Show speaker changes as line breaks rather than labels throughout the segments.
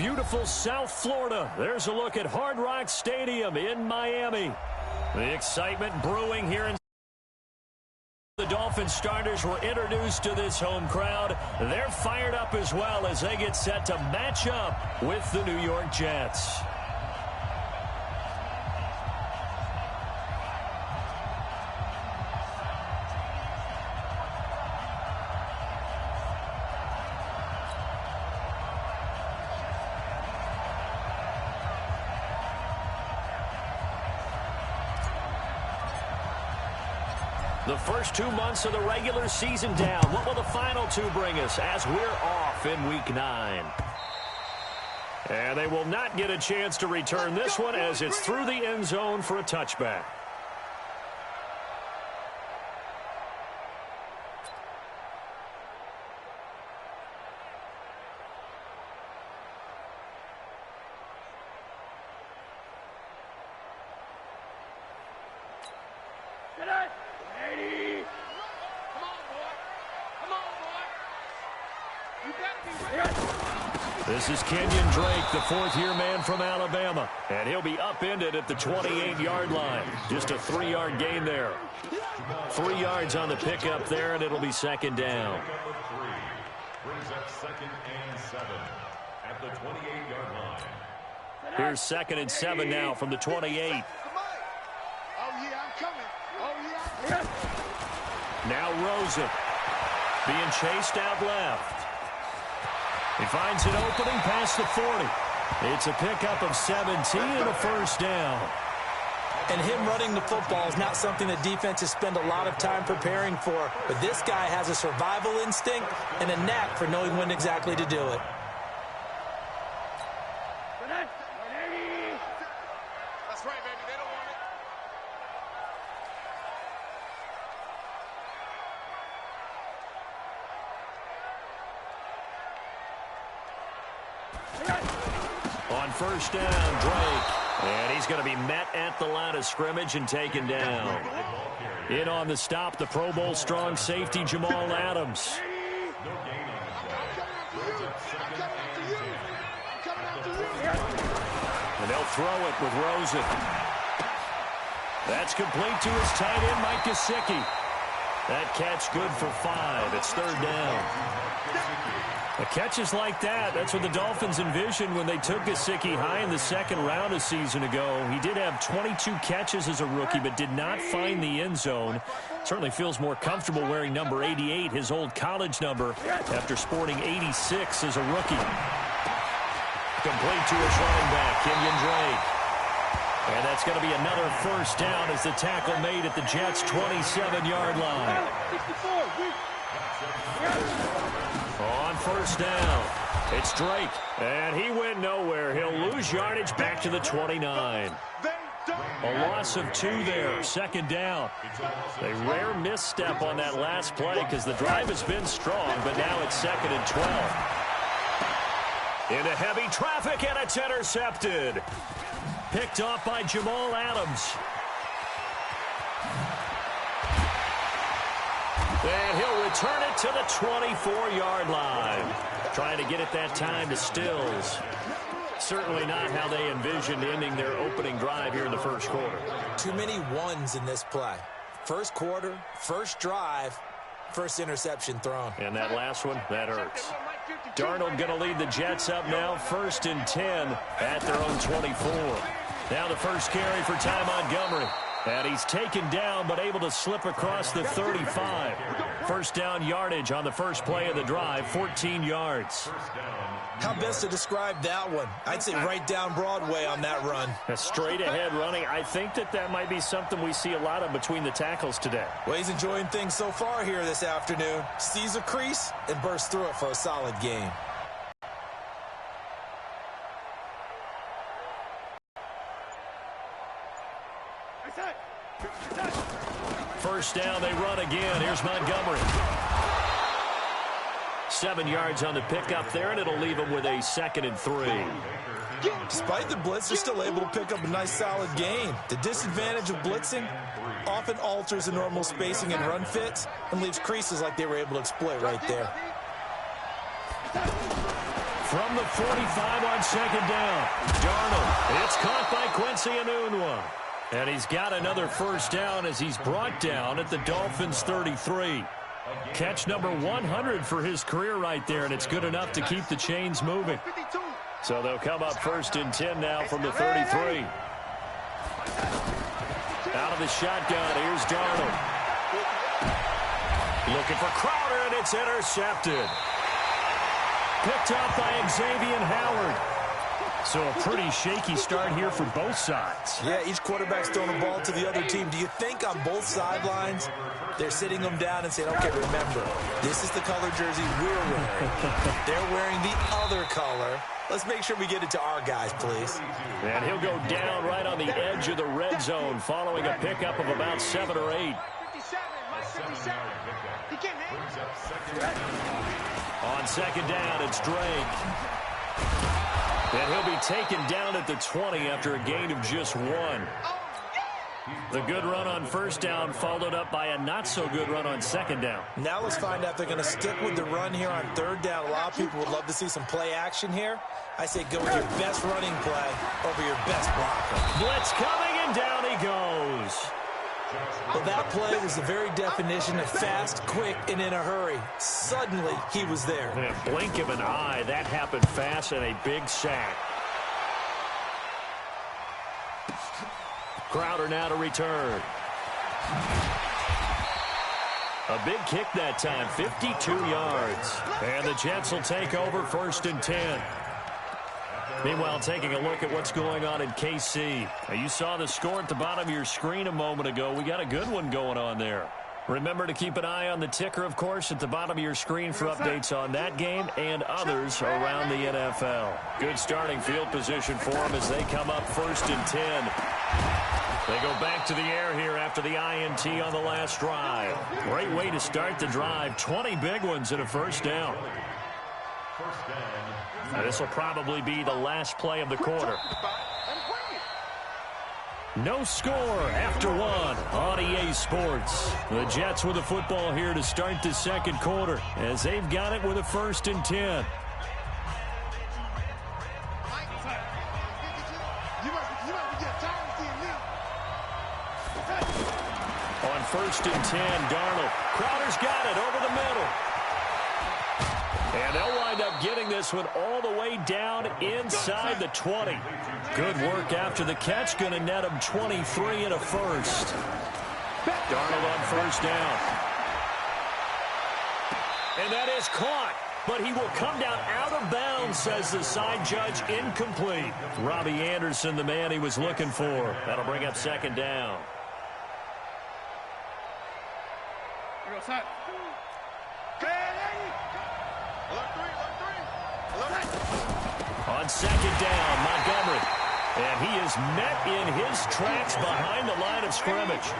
beautiful South Florida. There's a look at Hard Rock Stadium in Miami. The excitement brewing here in the Dolphins starters were introduced to this home crowd. They're fired up as well as they get set to match up with the New York Jets. The first 2 months of the regular season down. What will the final two bring us as we're off in Week 9? And they will not get a chance to return this one as it's through the end zone for a touchback. This is Kenyon Drake, the fourth-year man from Alabama, and he'll be upended at the 28-yard line. Just a 3-yard gain there. 3 yards on the pickup there, and it'll be second down.
Brings up 2nd and 7 at the 28-yard line.
Here's 2nd and 7 now from the 28.
Oh, yeah, I'm coming. Oh, yeah.
Now Rosen being chased out left. He finds an opening past the 40. It's a pickup of 17 and a first down.
And him running the football is not something that defenses spend a lot of time preparing for. But this guy has a survival instinct and a knack for knowing when exactly to do it.
That's right, baby. They don't want it.
On first down, Drake. And he's going to be met at the line of scrimmage and taken down. In on the stop, the Pro Bowl strong safety, Jamal Adams. And they'll throw it with Rosen. That's complete to his tight end, Mike Gesicki. That catch good for 5. It's third down. Catches like that, that's what the Dolphins envisioned when they took Gesicki high in the second round a season ago. He did have 22 catches as a rookie, but did not find the end zone. Certainly feels more comfortable wearing number 88, his old college number, after sporting 86 as a rookie. Complete to his running back, Kenyon Drake. And that's going to be another first down as the tackle made at the Jets' 27-yard line. On first down, it's Drake, and he went nowhere. He'll lose yardage back to the 29. A loss of 2 there, second down. A rare misstep on that last play because the drive has been strong, but now it's 2nd and 12. Into heavy traffic, and it's intercepted. Picked off by Jamal Adams. And he'll return it to the 24-yard line. Trying to get it that time to Stills. Certainly not how they envisioned ending their opening drive here in the first quarter.
Too many ones in this play. First quarter, first drive, first interception thrown.
And that last one, that hurts. Darnold going to lead the Jets up now, 1st and 10 at their own 24. Now the first carry for Ty Montgomery. And he's taken down, but able to slip across the 35. First down yardage on the first play of the drive, 14 yards.
How best to describe that one? I'd say right down Broadway on that run.
A straight-ahead running. I think that might be something we see a lot of between the tackles today.
Well, he's enjoying things so far here this afternoon. Sees a crease and bursts through it for a solid gain.
First down, they run again. Here's Montgomery. 7 yards on the pickup there, and it'll leave them with a 2nd and 3.
Despite the blitz, they're still able to pick up a nice solid gain. The disadvantage of blitzing often alters the normal spacing and run fits and leaves creases like they were able to exploit right there.
From the 45 on second down. Darnold. It's caught by Quincy Enunwa. And he's got another first down as he's brought down at the Dolphins' 33. Catch number 100 for his career right there, and it's good enough to keep the chains moving. So they'll come up first and 10 now from the 33. Out of the shotgun, here's Darnold. Looking for Crowder, and it's intercepted. Picked up by Xavier Howard. So a pretty shaky start here for both sides.
Yeah, each quarterback's throwing a ball to the other team. Do you think on both sidelines they're sitting them down and saying, okay, remember, this is the color jersey we're wearing. They're wearing the other color. Let's make sure we get it to our guys, please.
And he'll go down right on the edge of the red zone following a pickup of about 7 or 8. On second down, it's Drake. And he'll be taken down at the 20 after a gain of just 1. The good run on first down followed up by a not-so-good run on second down.
Now let's find out if they're going to stick with the run here on third down. A lot of people would love to see some play action here. I say go with your best running play over your best blocker.
Blitz coming, and down he goes.
Well, that play was the very definition of fast, quick, and in a hurry. Suddenly, he was there.
In a blink of an eye, that happened fast, and a big sack. Crowder now to return. A big kick that time, 52 yards. And the Jets will take over first and 10. Meanwhile, taking a look at what's going on in KC. Now, you saw the score at the bottom of your screen a moment ago. We got a good one going on there. Remember to keep an eye on the ticker, of course, at the bottom of your screen for updates on that game and others around the NFL. Good starting field position for them as they come up first and 10. They go back to the air here after the INT on the last drive. Great way to start the drive. 20 big ones and a first down. Now, this will probably be the last play of the quarter. No score after 1 on EA Sports. The Jets with the football here to start the second quarter as they've got it with a first and 10. On first and 10, Darnold. Crowder's got it over the middle. And they'll wind up getting this one all the way down inside the 20. Good work after the catch. Going to net him 23 and a first. Darnold on first down. And that is caught. But he will come down out of bounds, says the side judge. Incomplete. Robbie Anderson, the man he was looking for. That'll bring up second down. On second down, Montgomery. And he is met in his tracks behind the line of scrimmage.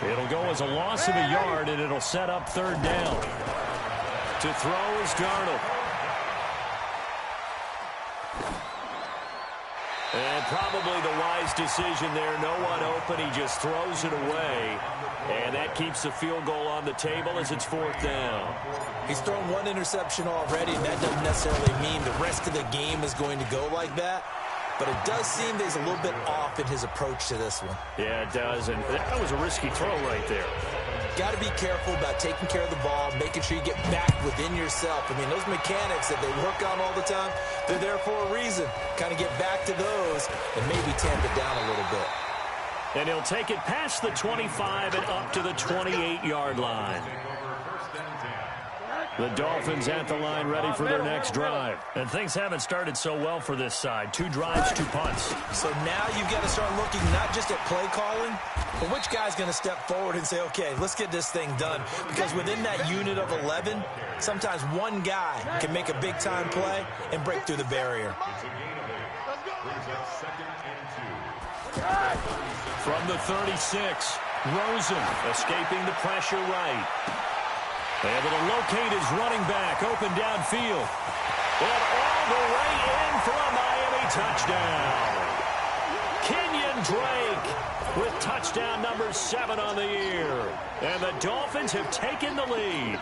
It'll go as a loss of a yard, and it'll set up third down. To throw is Darnold. And probably the wise decision there. No one open. He just throws it away. And that keeps the field goal on the table as it's fourth down.
He's thrown one interception already, and that doesn't necessarily mean the rest of the game is going to go like that. But it does seem that he's a little bit off in his approach to this one.
Yeah, it does. And that was a risky throw right there.
Got to be careful about taking care of the ball, making sure you get back within yourself. I mean, those mechanics that they work on all the time, they're there for a reason. Kind of get back to those and maybe tamp it down a little bit.
And he'll take it past the 25 and up to the 28-yard line. The Dolphins at the line ready for their next drive. And things haven't started so well for this side. 2 drives, 2 punts.
So now you've got to start looking not just at play calling, but which guy's going to step forward and say, okay, let's get this thing done. Because within that unit of 11, sometimes one guy can make a big-time play and break through the barrier.
From the 36, Rosen escaping the pressure right. Able to locate his running back, open downfield. And all the way in for a Miami touchdown. Kenyon Drake with touchdown number 7 on the year. And the Dolphins have taken the lead.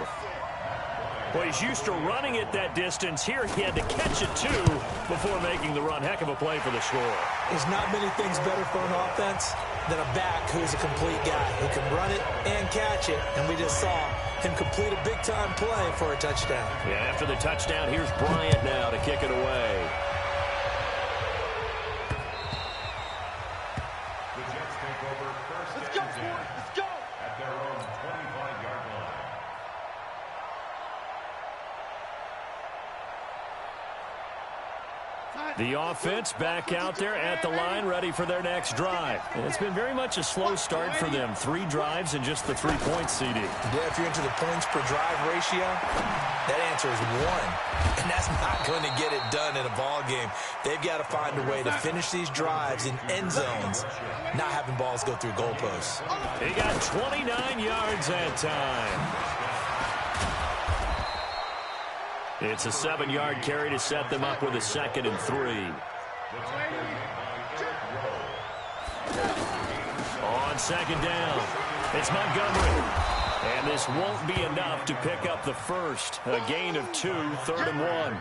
Well, he's used to running it that distance. Here he had to catch it, too, before making the run. Heck of a play for the score.
There's not many things better for an offense than a back who's a complete guy who can run it and catch it. And we just saw him complete a big-time play for a touchdown.
Yeah, after the touchdown, here's Bryant now to kick it away.
The Jets take over first
Let's
and
go,
10
Ford. Let's go.
at their own 25-yard line.
The offense back out there at the line, ready for their next drive. And it's been very much a slow start for them. 3 drives and just the 3 points, CD.
Yeah, if you're into the points per drive ratio, that answer is 1. And that's not going to get it done in a ball game. They've got to find a way to finish these drives in end zones, not having balls go through goalposts.
He got 29 yards that time. It's a 7-yard carry to set them up with a 2nd and 3. On 2nd down, it's Montgomery. And this won't be enough to pick up the first. A gain of 2, 3rd and 1.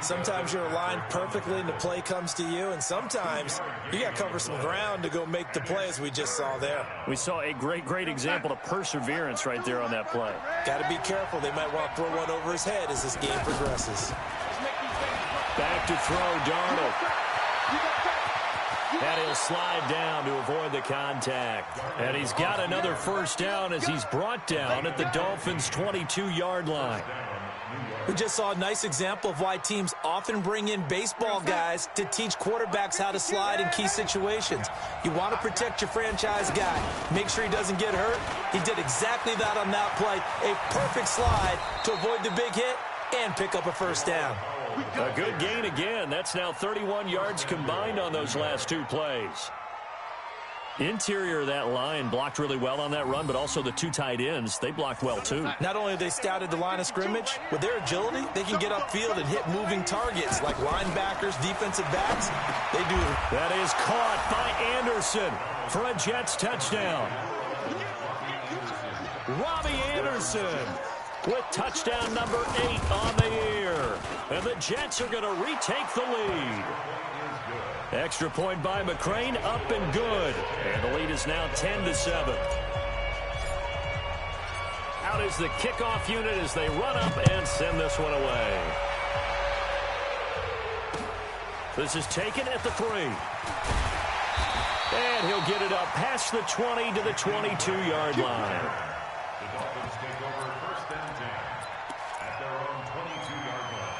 Sometimes you're aligned perfectly and the play comes to you, and sometimes you got to cover some ground to go make the play, as we just saw there.
We saw a great example of perseverance right there on that play.
Got to be careful. They might want to throw one over his head as this game progresses.
Back to throw, Darnold. And he'll slide down to avoid the contact. And he's got another first down as he's brought down at the Dolphins' 22-yard line.
We just saw a nice example of why teams often bring in baseball guys to teach quarterbacks how to slide in key situations. You want to protect your franchise guy. Make sure he doesn't get hurt. He did exactly that on that play. A perfect slide to avoid the big hit and pick up a first down.
A good gain again. That's now 31 yards combined on those last 2 plays. Interior of that line blocked really well on that run, but also the 2 tight ends, they blocked well too.
Not only have they scouted the line of scrimmage, with their agility, they can get upfield and hit moving targets like linebackers, defensive backs. They do.
That is caught by Anderson for a Jets touchdown. Robbie Anderson with touchdown number 8 on the year. And the Jets are going to retake the lead. Extra point by McCrane, up and good. And the lead is now 10-7. Out is the kickoff unit as they run up and send this one away. This is taken at the 3. And he'll get it up past the 20 to the 22-yard line.
The Dolphins take over first and 10 at their own 22-yard line.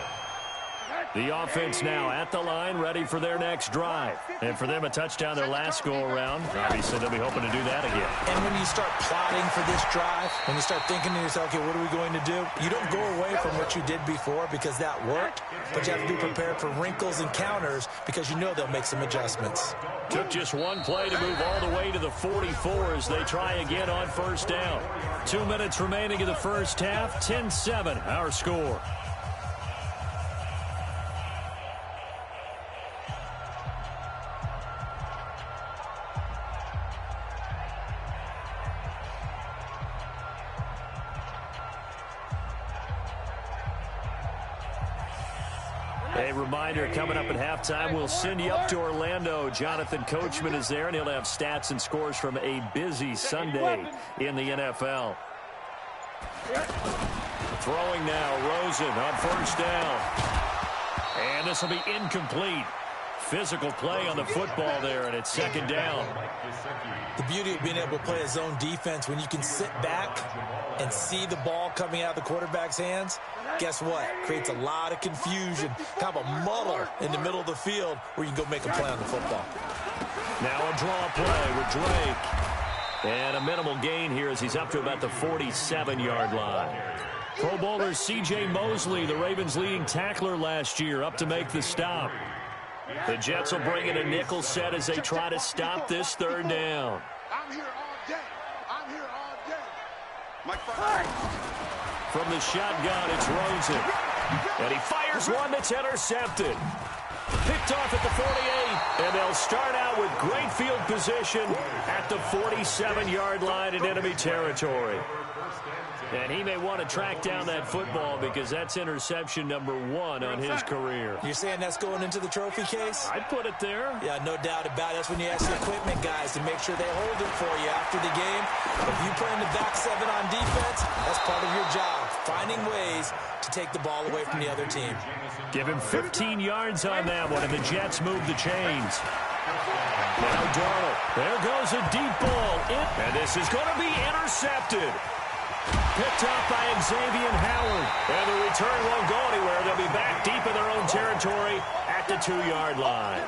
The offense now at the line, ready for their next drive. And for them, a touchdown their last go-around. Obviously, they'll be hoping to do that again.
And when you start plotting for this drive, when you start thinking to yourself, okay, what are we going to do? You don't go away from what you did before because that worked, but you have to be prepared for wrinkles and counters because you know they'll make some adjustments.
Took just one play to move all the way to the 44 as they try again on first down. 2 minutes remaining in the first half, 10-7, our score. A reminder, coming up at halftime, we'll send you up to Orlando. Jonathan Coachman is there, and he'll have stats and scores from a busy Sunday in the NFL. Throwing now, Rosen on first down. And this will be incomplete. Physical play on the football there, and it's 2nd down.
The beauty of being able to play a zone defense when you can sit back and see the ball coming out of the quarterback's hands, guess what? Creates a lot of confusion, kind of a muddle in the middle of the field where you can go make a play on the football.
Now a draw play with Drake. And a minimal gain here as he's up to about the 47-yard line. Pro Bowler C.J. Mosley, the Ravens' leading tackler last year, up to make the stop. The Jets will bring in a nickel set as they try to stop this 3rd down.
I'm here all day. I'm here all day. Mike, fire.
From the shotgun, it's Rosen. And he fires one that's intercepted. Picked off at the 48, and they'll start out with great field position at the 47-yard line in enemy territory. And he may want to track down that football because that's interception number 1 on his career.
You're saying that's going into the trophy case?
I'd put it there.
Yeah, no doubt about it. That's when you ask the equipment guys to make sure they hold it for you after the game. If you play in the back 7 on defense, that's part of your job, finding ways to take the ball away from the other team.
Give him 15 yards on that one, and the Jets move the chains. Now Darnold. There goes a deep ball. And this is going to be intercepted. Picked up by Xavier Howard. And the return won't go anywhere. They'll be back deep in their own territory at the 2-yard line.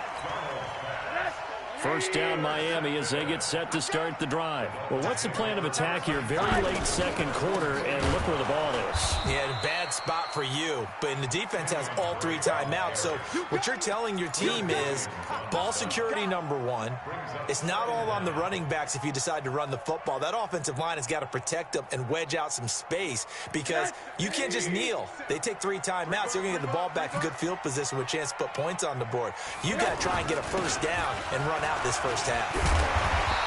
First down Miami as they get set to start the drive. Well, what's the plan of attack here? Very late second quarter, and look where the ball is.
Yeah, a bad spot for you. But the defense has all 3 timeouts. So what you're telling your team is ball security number 1. It's not all on the running backs if you decide to run the football. That offensive line has got to protect them and wedge out some space because you can't just kneel. They take 3 timeouts. They're going to get the ball back in good field position with a chance to put points on the board. You got to try and get a first down and run out this first half.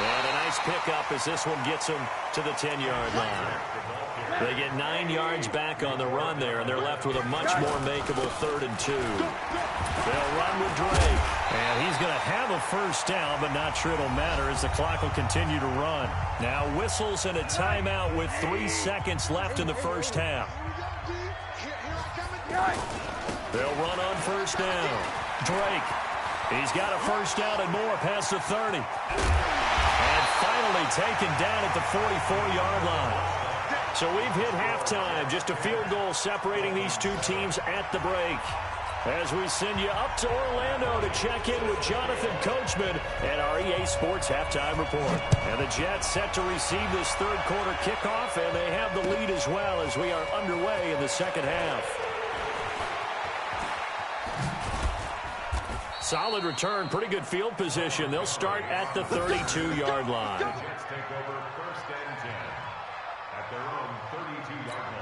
And a nice pickup as this one gets them to the 10-yard line. They get 9 yards back on the run there, and they're left with a much more makeable 3rd and 2. They'll run with Drake. And he's going to have a first down, but not sure it'll matter as the clock will continue to run. Now whistles and a timeout with 3 seconds left in the first half. They'll run on first down. Drake. He's got a first down and more past the 30. And finally taken down at the 44-yard line. So we've hit halftime. Just a field goal separating these 2 teams at the break. As we send you up to Orlando to check in with Jonathan Coachman and our EA Sports Halftime Report. And the Jets set to receive this 3rd quarter kickoff, and they have the lead as well as we are underway in the second half. Solid return, pretty good field position. They'll start at the 32-yard line.
The Jets take over 1st and 10 at their own 32-yard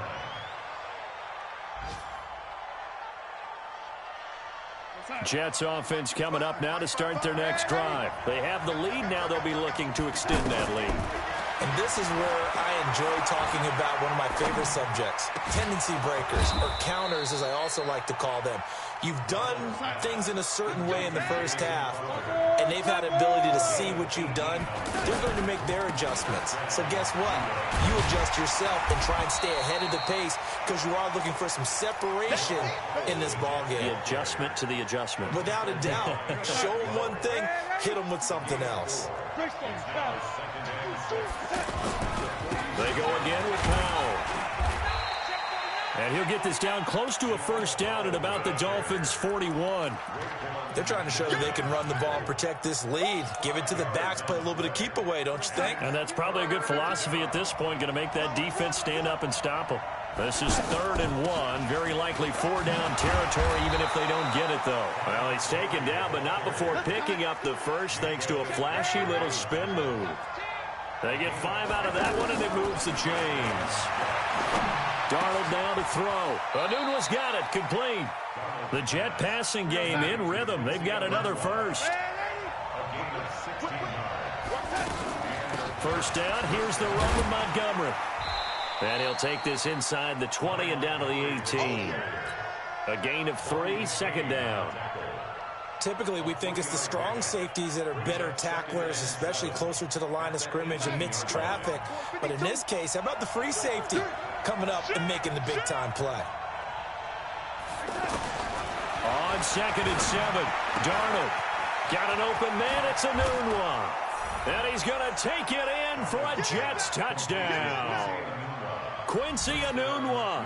line.
Jets offense coming up now to start their next drive. They have the lead. Now they'll be looking to extend that lead.
And this is where I enjoy talking about one of my favorite subjects, tendency breakers, or counters as I also like to call them. You've done things in a certain way in the first half, and they've had the ability to see what you've done. They're going to make their adjustments. So guess what? You adjust yourself and try and stay ahead of the pace because you are looking for some separation in this ball game.
The adjustment to the adjustment.
Without a doubt. Show them one thing, hit them with something else.
They go again with Powell. And he'll get this down close to a first down at about the Dolphins' 41.
They're trying to show that they can run the ball and protect this lead. Give it to the backs, play a little bit of keep away, don't you think?
And that's probably a good philosophy at this point, going to make that defense stand up and stop them. This is 3rd and 1, very likely 4-down territory even if they don't get it, though. Well, he's taken down, but not before picking up the first thanks to a flashy little spin move. They get 5 out of that one, and it moves the chains. Darnold now to throw. Anunwa's got it, complete. The Jet passing game in rhythm. They've got another first. First down, here's the run with Montgomery. And he'll take this inside the 20 and down to the 18. A gain of 3, 2nd down.
Typically, we think it's the strong safeties that are better tacklers, especially closer to the line of scrimmage amidst traffic. But in this case, how about the free safety coming up and making the big-time play?
On 2nd and 7, Darnold got an open man. It's Anunwa. And he's going to take it in for a Jets touchdown. Quincy Anunwa,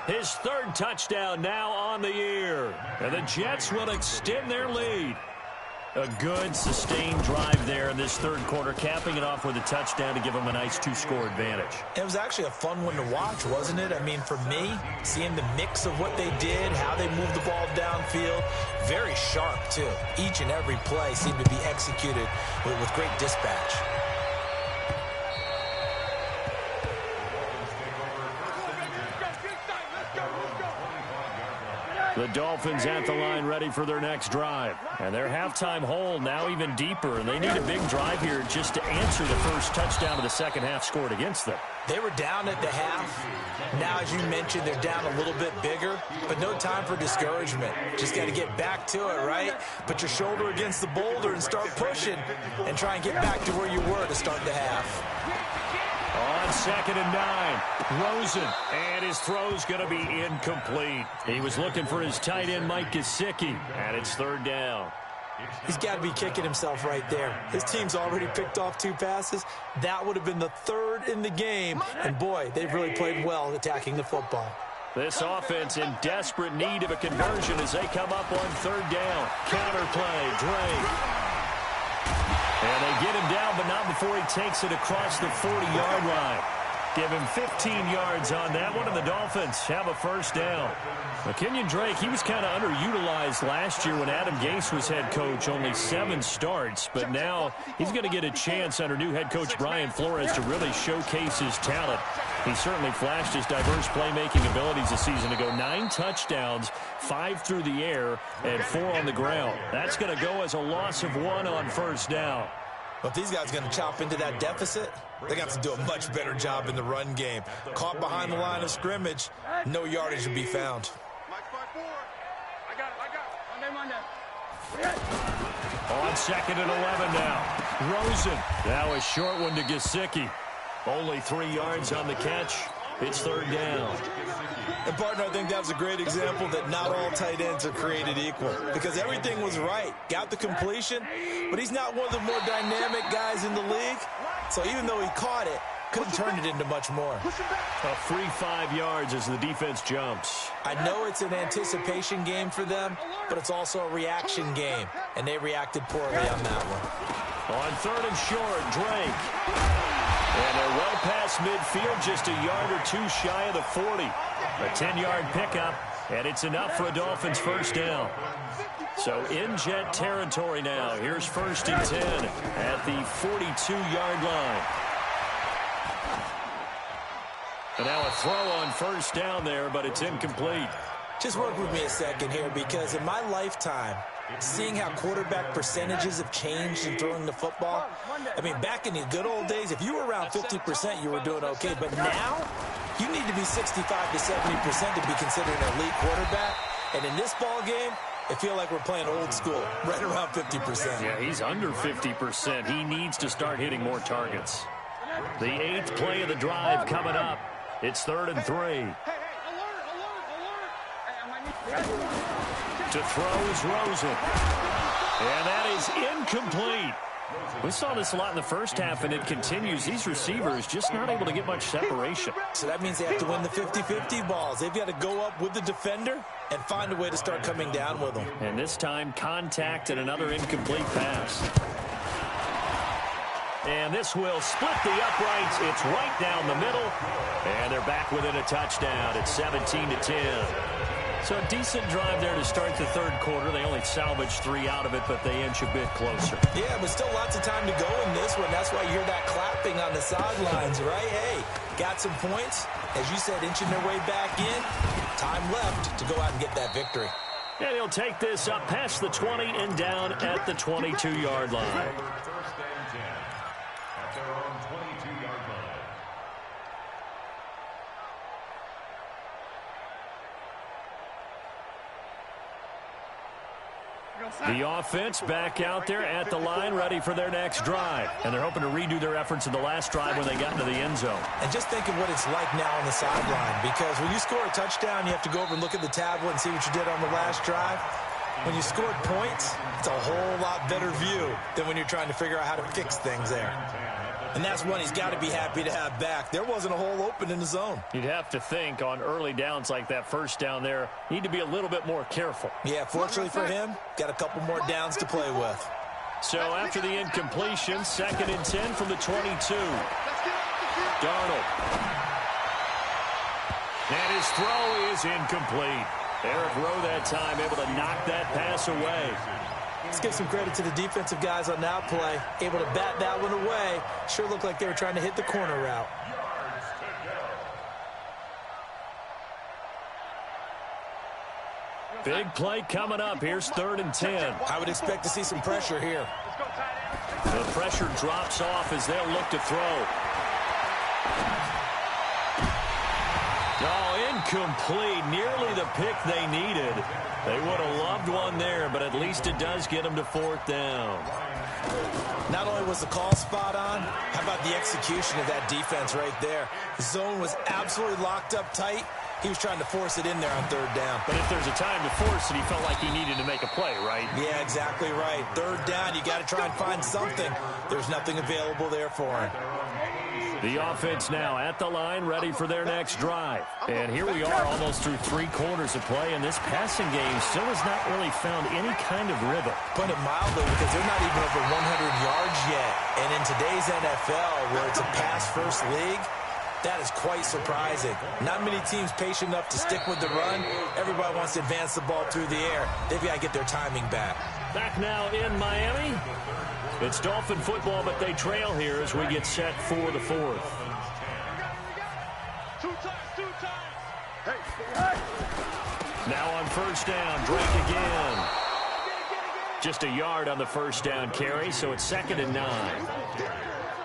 his 3rd touchdown now on the year. And the Jets will extend their lead. A good, sustained drive there in this 3rd quarter, capping it off with a touchdown to give them a nice 2-score advantage.
It was actually a fun one to watch, wasn't it? I mean, for me, seeing the mix of what they did, how they moved the ball downfield, very sharp, too. Each and every play seemed to be executed with great dispatch.
The Dolphins at the line ready for their next drive. And their halftime hole now even deeper, and they need a big drive here just to answer the first touchdown of the second half scored against them.
They were down at the half. Now, as you mentioned, they're down a little bit bigger, but no time for discouragement. Just got to get back to it, right? Put your shoulder against the boulder and start pushing and try and get back to where you were to start the half.
On 2nd and 9, Rosen, and his throw's going to be incomplete. He was looking for his tight end, Mike Gesicki, and it's 3rd down.
He's got to be kicking himself right there. His team's already picked off 2 passes. That would have been the 3rd in the game, and boy, they've really played well attacking the football.
This offense in desperate need of a conversion as they come up on 3rd down. Counterplay, Drake. And they get him down, but not before he takes it across the 40-yard line. Give him 15 yards on that one, and the Dolphins have a 1st down. Kenyon Drake, he was kind of underutilized last year when Adam Gase was head coach, only 7 starts. But now he's going to get a chance under new head coach Brian Flores to really showcase his talent. He certainly flashed his diverse playmaking abilities this season to go 9 touchdowns, 5 through the air, and 4 on the ground. That's going to go as a loss of 1 on 1st down.
But if these guys are going to chop into that deficit, they got to do a much better job in the run game. Caught behind the line of scrimmage, no yardage to be found.
On 2nd and 11 now. Rosen. Now a short one to Gesicki. Only 3 yards on the catch. It's 3rd down.
And, partner, I think that's a great example that not all tight ends are created equal because everything was right. Got the completion, but he's not one of the more dynamic guys in the league. So even though he caught it, couldn't turn it into much more.
A free 5 yards as the defense jumps.
I know it's an anticipation game for them, but it's also a reaction game, and they reacted poorly on that one.
On 3rd and short, Drake. And they're well past midfield, just a yard or 2 shy of the 40. A 10-yard pickup, and it's enough for a Dolphins 1st down. So in Jet territory now. Here's 1st and 10 at the 42-yard line. And now a throw on 1st down there, but it's incomplete.
Just work with me a second here, because in my lifetime, seeing how quarterback percentages have changed in throwing the football, I mean, back in the good old days, if you were around 50%, you were doing okay. But now, you need to be 65 to 70% to be considered an elite quarterback. And in this ball game, I feel like we're playing old school, right around 50%.
Yeah, he's under 50%. He needs to start hitting more targets. The 8th play of the drive coming up. It's 3rd and 3. To throw is Rosen. And that is incomplete. We saw this a lot in the first half, and it continues. These receivers just not able to get much separation.
So that means they have to win the 50-50 balls. They've got to go up with the defender and find a way to start coming down with them.
And this time, contact and another incomplete pass. And this will split the uprights. It's right down the middle. And they're back within a touchdown. It's 17-10. So a decent drive there to start the 3rd quarter. They only salvaged 3 out of it, but they inch a bit closer.
Yeah, but still lots of time to go in this one. That's why you hear that clapping on the sidelines, right? Hey, got some points. As you said, inching their way back in. Time left to go out and get that victory.
And he'll take this up past the 20 and down at the 22-yard line.
1st and 10 at their own 22-yard line.
The offense back out there at the line, ready for their next drive. And they're hoping to redo their efforts in the last drive when they got into the end zone.
And just think of what it's like now on the sideline, because when you score a touchdown, you have to go over and look at the tablet and see what you did on the last drive. When you scored points, it's a whole lot better view than when you're trying to figure out how to fix things there. And that's one he's got to be happy to have back. There wasn't a hole open in the zone.
You'd have to think on early downs like that 1st down there, need to be a little bit more careful.
Yeah, fortunately for him, got a couple more downs to play with.
So after the incompletion, 2nd and 10 from the 22. Darnold. And his throw is incomplete. Eric Rowe that time able to knock that pass away.
Let's give some credit to the defensive guys on that play. Able to bat that one away. Sure looked like they were trying to hit the corner route.
Big play coming up. Here's 3rd and 10.
I would expect to see some pressure here.
The pressure drops off as they'll look to throw. Oh, incomplete. Nearly the pick they needed. They would have loved one there, but at least it does get them to 4th down.
Not only was the call spot on, how about the execution of that defense right there? The zone was absolutely locked up tight. He was trying to force it in there on 3rd down.
But if there's a time to force it, he felt like he needed to make a play, right?
Yeah, exactly right. 3rd down, you got to try and find something. There's nothing available there for him.
The offense now at the line, ready for their next drive. And here we are almost through 3 quarters of play, and this passing game still has not really found any kind of rhythm.
Put it mildly, because they're not even over 100 yards yet. And in today's NFL, where it's a pass-first league, that is quite surprising. Not many teams patient enough to stick with the run. Everybody wants to advance the ball through the air. They've got to get their timing back.
Back now in Miami. It's Dolphin football, but they trail here as we get set for the 4th. Now on 1st down, Drake again. Just a yard on the 1st down carry, so it's 2nd and 9.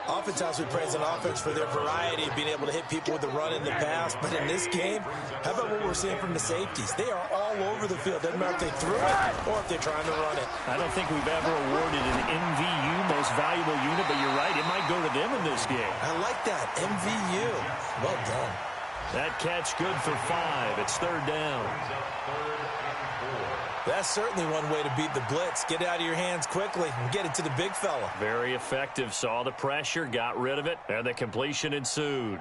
Oftentimes we praise an offense for their variety of being able to hit people with the run in the pass. But in this game, how about what we're seeing from the safeties? They are all over the field. Doesn't matter if they threw it or if they're trying to run it.
I don't think we've ever awarded an MVU, most valuable unit, but you're right. It might go to them in this game.
I like that. MVU. Well done.
That catch good for 5. It's 3rd down.
That's certainly one way to beat the blitz. Get it out of your hands quickly and get it to the big fella.
Very effective. Saw the pressure, got rid of it, and the completion ensued.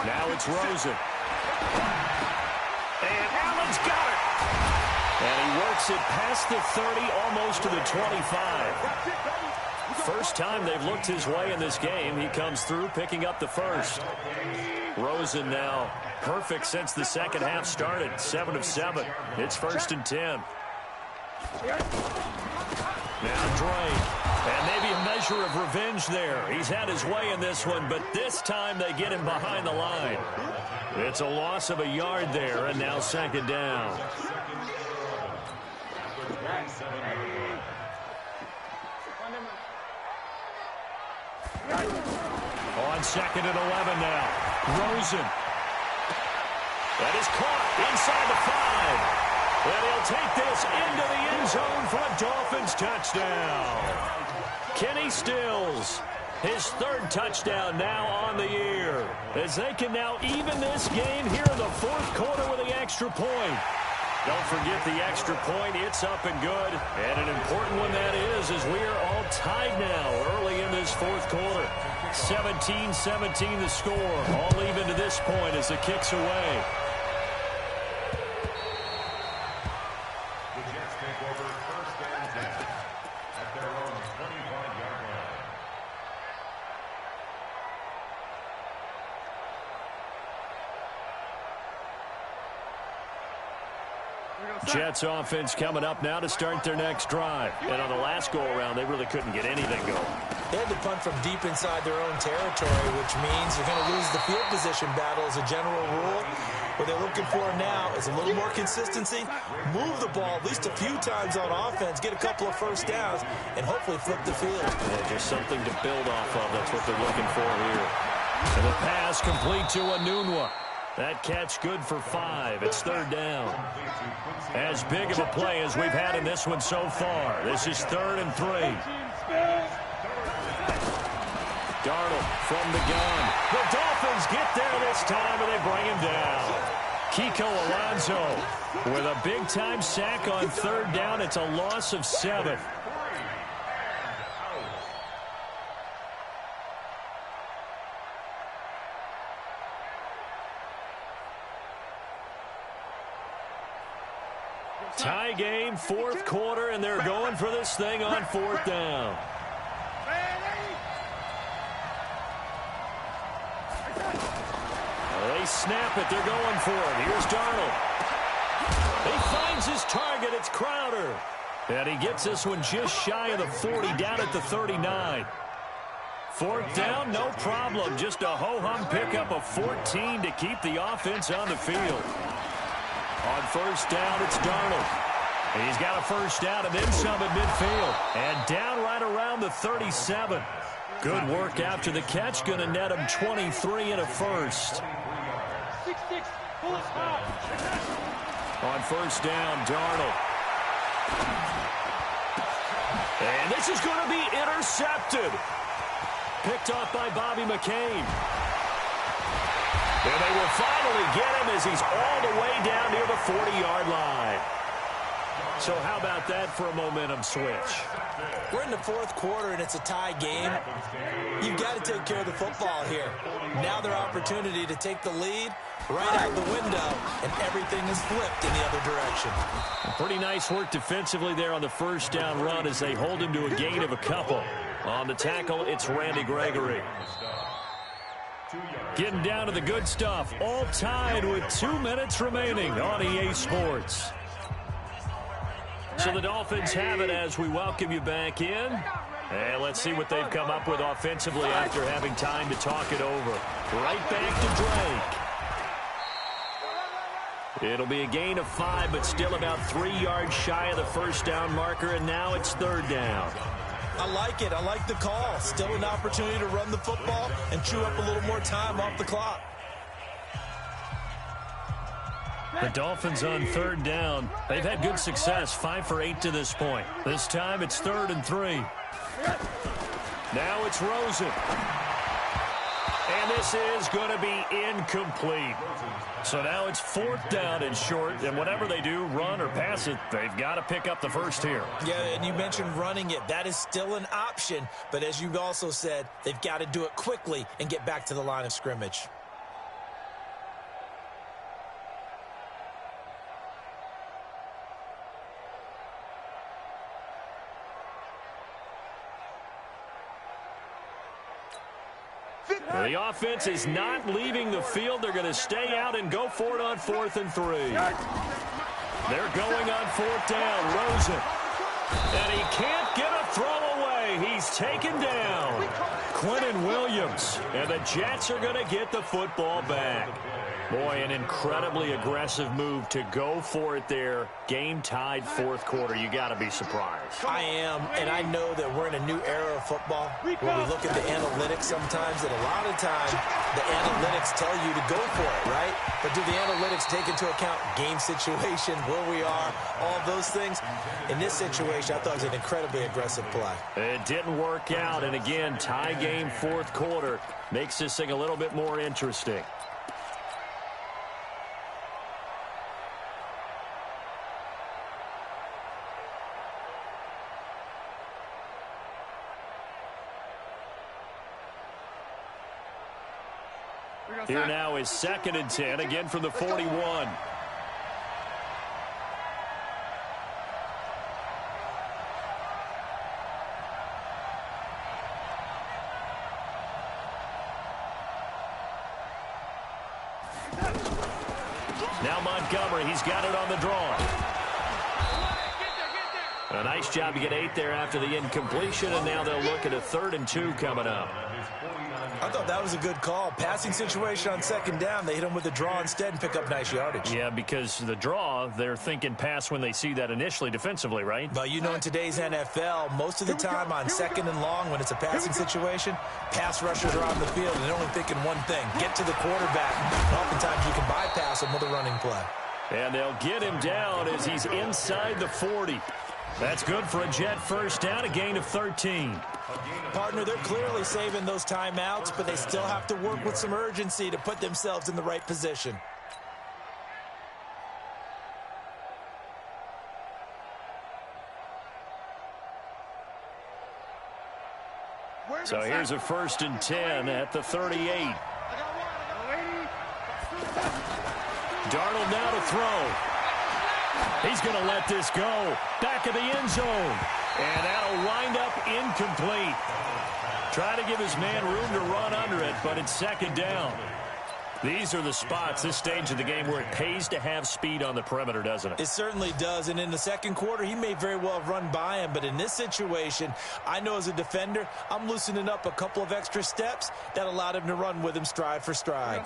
Now it's Rosen. And Allen's got it. And he works it past the 30, almost to the 25. First time they've looked his way in this game. He comes through, picking up the 1st. Rosen now perfect since the second half started. 7 of 7. It's 1st and 10. Now Drake. And maybe a measure of revenge there. He's had his way in this one, but this time they get him behind the line. It's a loss of a yard there, and now 2nd down. On 2nd and 11 now. Rosen. That is caught inside the 5. And he'll take this into the end zone for a Dolphins touchdown. Kenny Stills, his 3rd touchdown now on the year, as they can now even this game here in the 4th quarter with the extra point. Don't forget the extra point. It's up and good. And an important one that is, as we are all tied now early in this 4th quarter. 17-17 the score. All even to this point as the kick's away.
The Jets take over 1st and 10 at their own 25-yard line.
Jets offense coming up now to start their next drive. And on the last go-around, they really couldn't get anything going.
They had to punt from deep inside their own territory, which means you're going to lose the field position battle as a general rule. What they're looking for now is a little more consistency, move the ball at least a few times on offense, get a couple of 1st downs, and hopefully flip the field.
Yeah, just something to build off of. That's what they're looking for here. And the pass complete to Anunwa. That catch good for 5. It's 3rd down. As big of a play as we've had in this one so far. This is 3rd and 3. Darnold from the gun. The Dolphins get there this time, and they bring him down. Kiko Alonso with a big-time sack on 3rd down. It's a loss of 7. Tie game, 4th quarter, and they're going for this thing on 4th down. They snap it. They're going for it. Here's Darnold. He finds his target. It's Crowder. And he gets this one just shy of the 40, down at the 39. Fourth down, no problem. Just a ho-hum pickup of 14 to keep the offense on the field. On first down, it's Darnold. He's got a first down and then some at midfield. And down right around the 37. Good work after the catch. Going to net him 23 and a first. On first down, Darnold. And this is going to be intercepted. Picked off by Bobby McCain. And they will finally get him as he's all the way down near the 40-yard line. So how about that for a momentum switch?
We're in the fourth quarter, and it's a tie game. You've got to take care of the football here. Now their opportunity to take the lead right out the window, and everything is flipped in the other direction.
Pretty nice work defensively there on the first down run as they hold him to a gain of a couple. On the tackle, it's Randy Gregory. Getting down to the good stuff. All tied with 2 minutes remaining on EA Sports. So the Dolphins have it as we welcome you back in. And let's see what they've come up with offensively after having time to talk it over. Right back to Drake. It'll be a gain of 5, but still about 3 yards shy of the first down marker, and now it's third down.
I like it. I like the call. Still an opportunity to run the football and chew up a little more time off the clock.
The Dolphins on third down. They've had good success, 5 for 8 to this point. This time it's 3rd and 3. Now it's Rosen. And this is going to be incomplete. So now it's 4th down and short, and whatever they do, run or pass it, they've got to pick up the first here.
Yeah, and you mentioned running it. That is still an option, but as you've also said, they've got to do it quickly and get back to the line of scrimmage.
The offense is not leaving the field. They're going to stay out and go for it on 4th and 3. They're going on 4th down. Rosen. And he can't get a throw away. He's taken down. Quentin Williams. And the Jets are going to get the football back. Boy, an incredibly aggressive move to go for it there. Game tied 4th quarter. You got to be surprised.
I am, and I know that we're in a new era of football where we look at the analytics sometimes, and a lot of times the analytics tell you to go for it, right? But do the analytics take into account game situation, where we are, all those things? In this situation, I thought it was an incredibly aggressive play.
It didn't work out, and again, tie game 4th quarter makes this thing a little bit more interesting. Here now is 2nd and 10, again from the 41. Now Montgomery, he's got it on the draw. A nice job to get 8 there after the incompletion, and now they'll look at a 3rd and 2 coming up.
I thought that was a good call. Passing situation on 2nd down. They hit him with a draw instead and pick up nice yardage.
Yeah, because the draw, they're thinking pass when they see that initially defensively, right?
But you know, in today's NFL, most of the time on 2nd and long, when it's a passing situation, pass rushers are on the field and they're only thinking one thing, get to the quarterback. And oftentimes you can bypass him with a running play.
And they'll get him down as he's inside the 40. That's good for a Jet first down, a gain of 13.
Partner, they're clearly saving those timeouts, but they still have to work with some urgency to put themselves in the right position.
So here's a 1st and 10 at the 38. Darnold now to throw. He's going to let this go. Back of the end zone. And that'll wind up incomplete. Try to give his man room to run under it, but it's 2nd down. These are the spots, this stage of the game, where it pays to have speed on the perimeter, doesn't it?
It certainly does, and in the second quarter, he may very well have run by him, but in this situation, I know as a defender, I'm loosening up a couple of extra steps that allowed him to run with him stride for stride.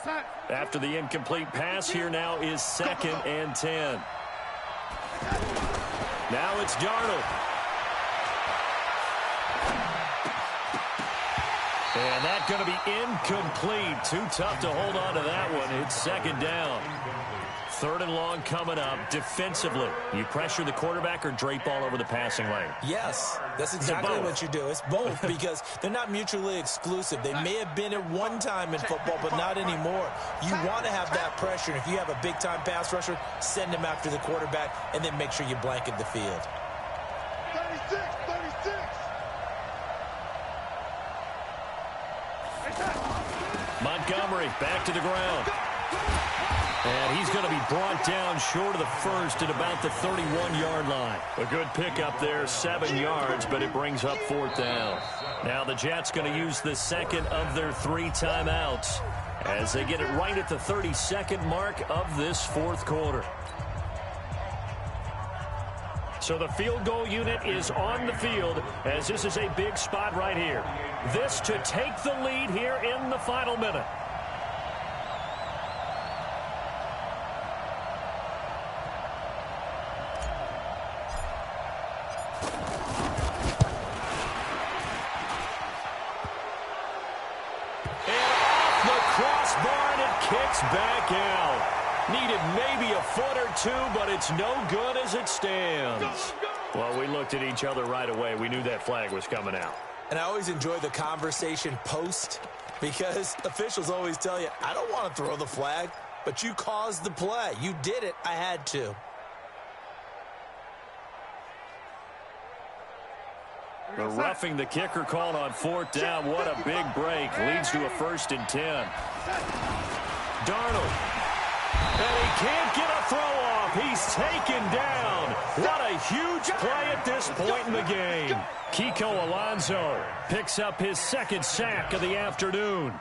After the incomplete pass, here now is 2nd and 10. Now it's Darnold. And that's going to be incomplete. Too tough to hold on to that one. It's 2nd down. 3rd and long coming up. Defensively, you pressure the quarterback or drape all over the passing lane?
Yes, that's exactly what you do. It's both because they're not mutually exclusive. They may have been at one time in football, but not anymore. You want to have that pressure. If you have a big-time pass rusher, send him after the quarterback and then make sure you blanket the field.
36.
Montgomery back to the ground. And he's going to be brought down short of the first at about the 31-yard line. A good pickup there, 7 yards, but it brings up 4th down. Now the Jets going to use the second of their 3 timeouts as they get it right at the 32nd mark of this 4th quarter. So the field goal unit is on the field as this is a big spot right here. This to take the lead here in the final minute. And off the crossbar, and it kicks back out. Needed maybe a foot or two, but it's no good as it stands. Well, we looked at each other right away. We knew that flag was coming out.
And I always enjoy the conversation post because officials always tell you, I don't want to throw the flag, but you caused the play. You did it. I had to.
The roughing the kicker called on 4th down. What a big break. Leads to a 1st and 10. Darnold. And he can't get a throw off. He's taken down. What a huge play at this point in the game. Kiko Alonso picks up his 2nd sack of the afternoon.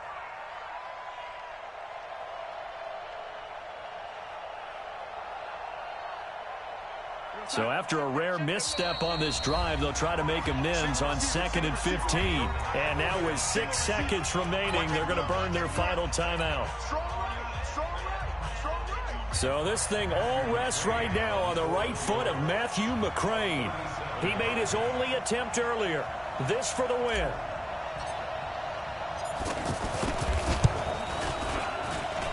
So after a rare misstep on this drive, they'll try to make amends on 2nd and 15. And now with 6 seconds remaining, they're going to burn their final timeout. So this thing all rests right now on the right foot of Matthew McCrane. He made his only attempt earlier. This for the win.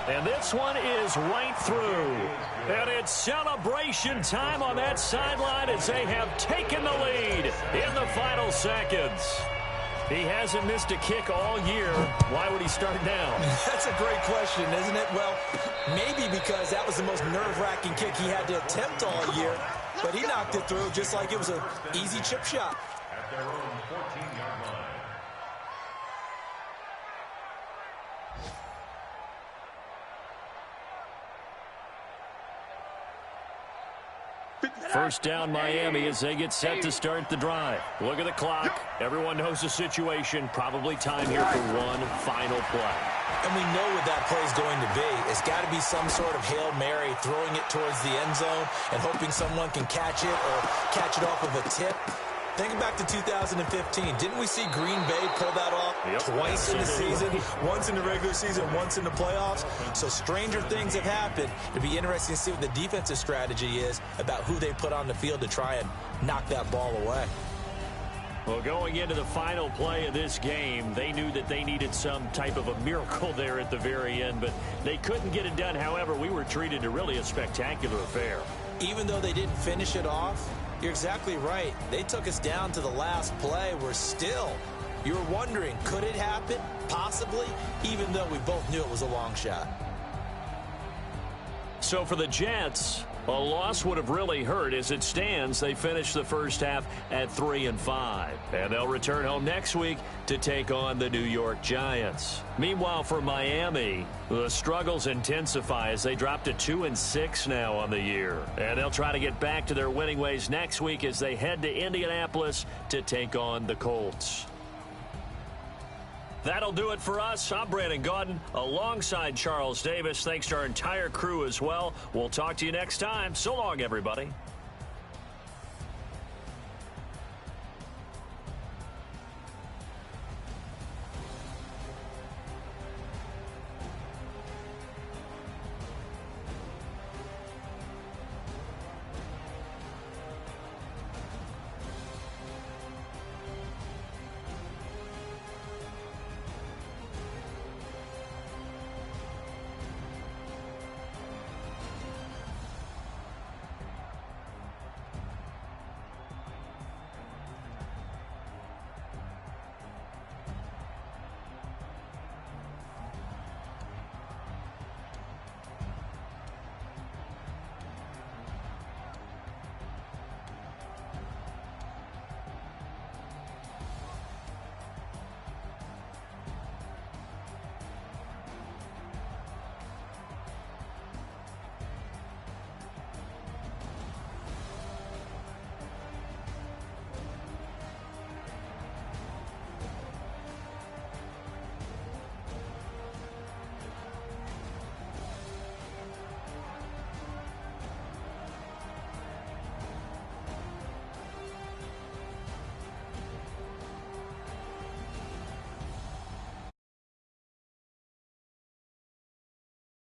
And this one is right through. And it's celebration time on that sideline as they have taken the lead in the final seconds. He hasn't missed a kick all year. Why would he start now?
That's a great question, isn't it? Well, maybe because that was the most nerve-wracking kick he had to attempt all year. But he knocked it through just like it was an easy chip shot.
At their own 14-yard line.
First down Miami as they get set to start the drive. Look at the clock. Everyone knows the situation. Probably time here for one final play.
And we know what that play is going to be. It's got to be some sort of Hail Mary, throwing it towards the end zone and hoping someone can catch it or catch it off of a tip. Thinking back to 2015, didn't we see Green Bay pull that off twice in the season? Once in the regular season, once in the playoffs. So stranger things have happened. It'll be interesting to see what the defensive strategy is about who they put on the field to try and knock that ball away.
Well, going into the final play of this game, they knew that they needed some type of a miracle there at the very end, but they couldn't get it done. However, we were treated to really a spectacular affair.
Even though they didn't finish it off, you're exactly right. They took us down to the last play. We're still, you were wondering, could it happen? Possibly, even though we both knew it was a long shot.
So for the Jets, a loss would have really hurt. As it stands, they finished the first half at 3-5. And they'll return home next week to take on the New York Giants. Meanwhile, for Miami, the struggles intensify as they drop to 2-6 now on the year. And they'll try to get back to their winning ways next week as they head to Indianapolis to take on the Colts. That'll do it for us. I'm Brandon Gaudin alongside Charles Davis. Thanks to our entire crew as well. We'll talk to you next time. So long, everybody.